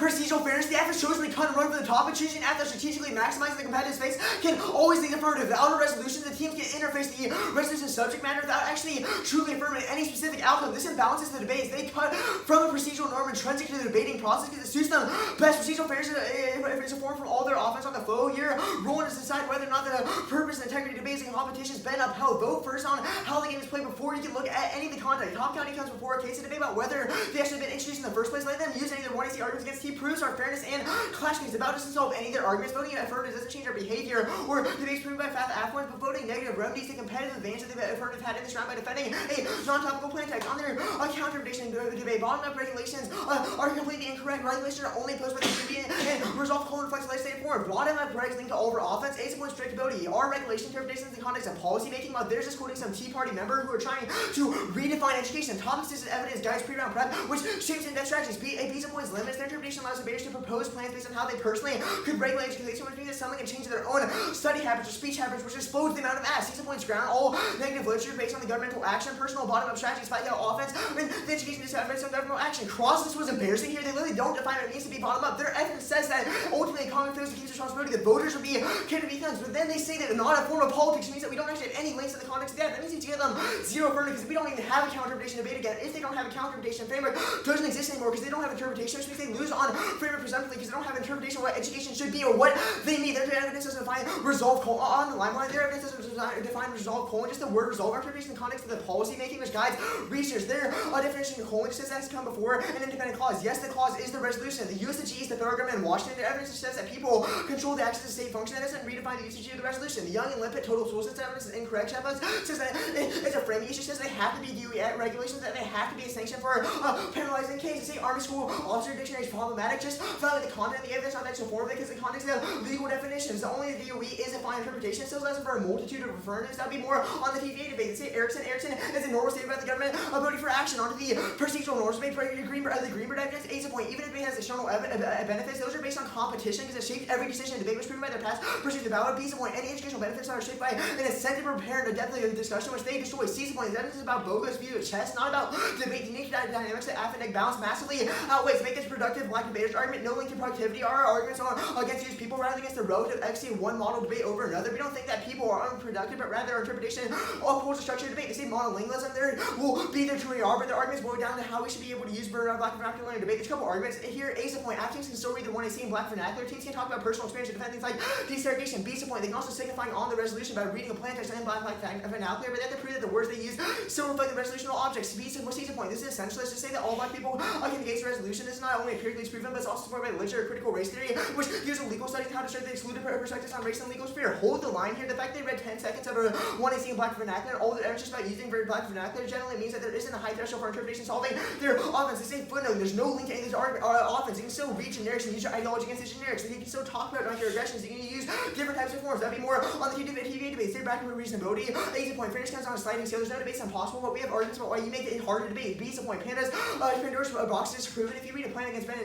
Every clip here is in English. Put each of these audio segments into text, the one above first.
procedural fairness. The athletes chosen to cut and run for the top, and choosing athletes strategically maximizing the competitive space can always lead to affirmative. Without a resolution, the teams can interface the resolution subject matter without actually truly affirming any specific outcome. This imbalances the debates. They cut from a procedural norm intrinsic to the debating process because it suits them best. Procedural fairness is a form from all their offense on the flow here. Ruling is to decide whether or not the purpose and integrity of debates and competitions been upheld. Vote first on how the game is played before you can look at any of the content. Top county comes before a case of debate about whether they actually been introduced in the first place. Let them use any of their 1AC arguments against T proofs our fairness and clash games. About doesn't solve any of their arguments. Voting affirmative doesn't change our behavior or debates proven by fact affluence, but voting negative remedies the competitive advantage that the affirmative had in this round by defending a non-topical plan text. On their counter-prediction debate, bottom-up regulations are completely incorrect. Regulations are only imposed by the CB and resolve colon reflects legislative form. Bottom-up regs linked to over offense, ace point strict-ability. Our regulation interpretations in the context of policy making, while there's just quoting some Tea Party member who are trying to redefine education. Topics is evidence guides pre-round prep, which shapes in-depth strategies. A piece of points limits their interpretation allows debaters to propose plans based on how they personally could regulate education, which means that someone can change their own study habits or speech habits, which explodes the amount of ass. Piece of points ground all negative literature based on the governmental action, personal bottom-up strategies, fight out offense, when the education is based on governmental action. Cross this was embarrassing here. They literally don't define what it means to be bottom-up. Their evidence says that ultimately Congress feels the king's responsibility. The voters would be cared to be thugs, but then they say that not a form of politics means that we don't actually have any links in the context of that. That means you give them zero affirmative because we don't even have a counter-interpretation debate again. If they don't have a counter-interpretation framework, it doesn't exist anymore because they don't have interpretation, which means they lose on framework presumptively because they don't have interpretation of what education should be or what they need. Their evidence doesn't define resolve colon on the limelight. Their evidence doesn't define resolve colon. Just the word resolve interpretation in the context of the policy making, which guides research. Their definition of colon just says that has to come before an independent clause. Yes, the clause is the resolution. The USG is the federal government in Washington. Their evidence says that people control the access to state function. That doesn't redefine the USG of the resolution. The Young and Limpet total school system evidence is incorrect. Evidence says that it's a framing issue. Says they have to be DOE regulations, that they have to be a sanction for penalizing cases. Say Army School Officer Dictionary is problematic. Just found the content of the evidence on that support because the context of legal definitions. The only DOE is a fine interpretation. It still allows for a multitude of affirmatives. That would be more on the TVA debate. They say Erickson is a normal statement about the government ability for action. Onto the procedural norms debate, the Greenberg evidence, ace a point. Even if it has external benefits, those are based on competition because it shapes every decision. Debate was proven by their past pursuit of ballot. Piece of point. Any educational benefits are shaped by an incentive to prepare and a depth of discussion, which they destroy. Seize point. The evidence is about bogus view of chess, not about debate. The nature dynamics that affect balance massively outweighs. Make this productive black debaters argument. No link to productivity. Our arguments are against these people rather against the relative efficacy of one model debate over another. We don't think that people are unproductive, but rather our interpretation upholds the structure of debate. They say monolingualism there will be their true are, but their arguments boil down to how we should be able to use black vernacular in debate. There's a couple arguments here. A's a point. Actions can still read the 1AC in black vernacular. Teams can talk about personal experience and defend things like desegregation. B's a point. They can also signify on the resolution by reading a plan text in black vernacular, but they have to prove that the words they use still reflect the resolutional objects. B's a point. This is essentialist to say that all black people can engage the resolution. This is not only empirically proven, but it's also supported by literature, critical race theory, which uses legal studies how to show the excluded perspectives on race and legal sphere. Hold the line here. The fact they read 10 seconds of a 1AC in black vernacular, all the evidence just about using very black vernacular generally means that there isn't a high threshold for interpretation solving their offense. They say footnote. There's no link to any of these offense. You can still read generics and use your ideology against the generics. And you can still talk about microaggressions. You can use different types of forms. That'd be more on the TVA debate. Say back to reasonability. A's a point. Fairness comes on a sliding scale. There's no debates impossible, but we have arguments about why you make it hard to debate. B's a point. Pandora's box is proven. If you read a plan against Ben,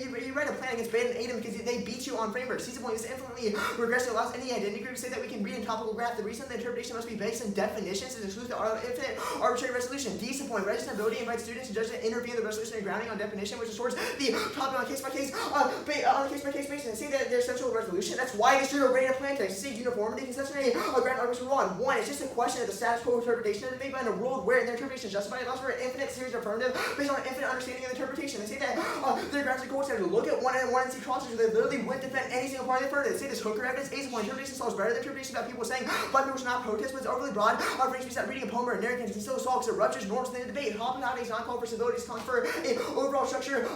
you read a plan against Ben and Adam because they beat you on framework. C's a point. This infinitely regressive allows any identity group to say that we can read in topical graph. The reason the interpretation must be based on definitions is exclusive to infinite arbitrary resolution. D's a point. Registrability invites students and judges to interview the resolution and grounding on definition, which is towards the topic on a case-by-case basis. And say that there's central resolution. That's why they should have rated a plan text. Say uniformity is necessary. Grant arguments for one. It's just a question of the status quo interpretation of the debate, but in a world where their interpretation is justified, it allows for an infinite series of affirmative based on an infinite understanding of the interpretation. They say that their grounds and goals are to look at one and see crosses where they literally wouldn't defend any single part of the affirmative. They say this hooker evidence is one. Interpretation solves better than interpretation about people saying black people should not protest, but it's overly broad. For instance, that reading a poem or a narrative can still solve because it ruptures norms in the debate. Hopping out is not called for civility, it's called for an overall structure.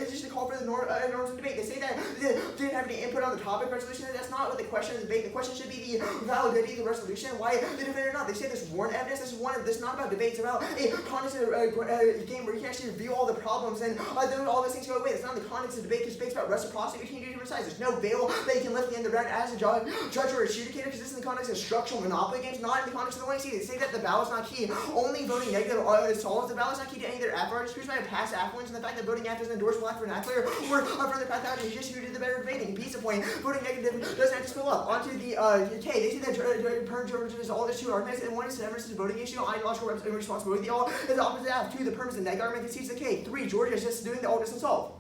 It's just a call for the norms in debate. They say that they didn't have any input on the topic resolution. That's not what the question is debate. The question should be the validity of the resolution. Why they defend it or not. They say this warrant evidence. This is not about debates. It's about a context of a game where you can actually review all the problems and then all those things go away. It's not in the context of debate. Because debate's about reciprocity between different sides. There's no veil that you can lift at the end of the round as a judge or adjudicator. Because this is in the context of structural monopoly games, not in the context of the 1AC. They say that the ballot's not key. Only voting negative solves the ballot's not key to any of their affluence. Proves by a past affluence and the fact that voting after doesn't endorse black vernacular or further pathology. It's just who did the better debating. Piece of point. Voting negative doesn't have to spill up. Onto the K. They say that perm Georgia is all there's two arguments, and one is emergency is a voting issue, ideological responsibility. The all is the opposite half. Two, the perm is a neg argument concedes the K. 3, Georgia is just doing the all doesn't solve.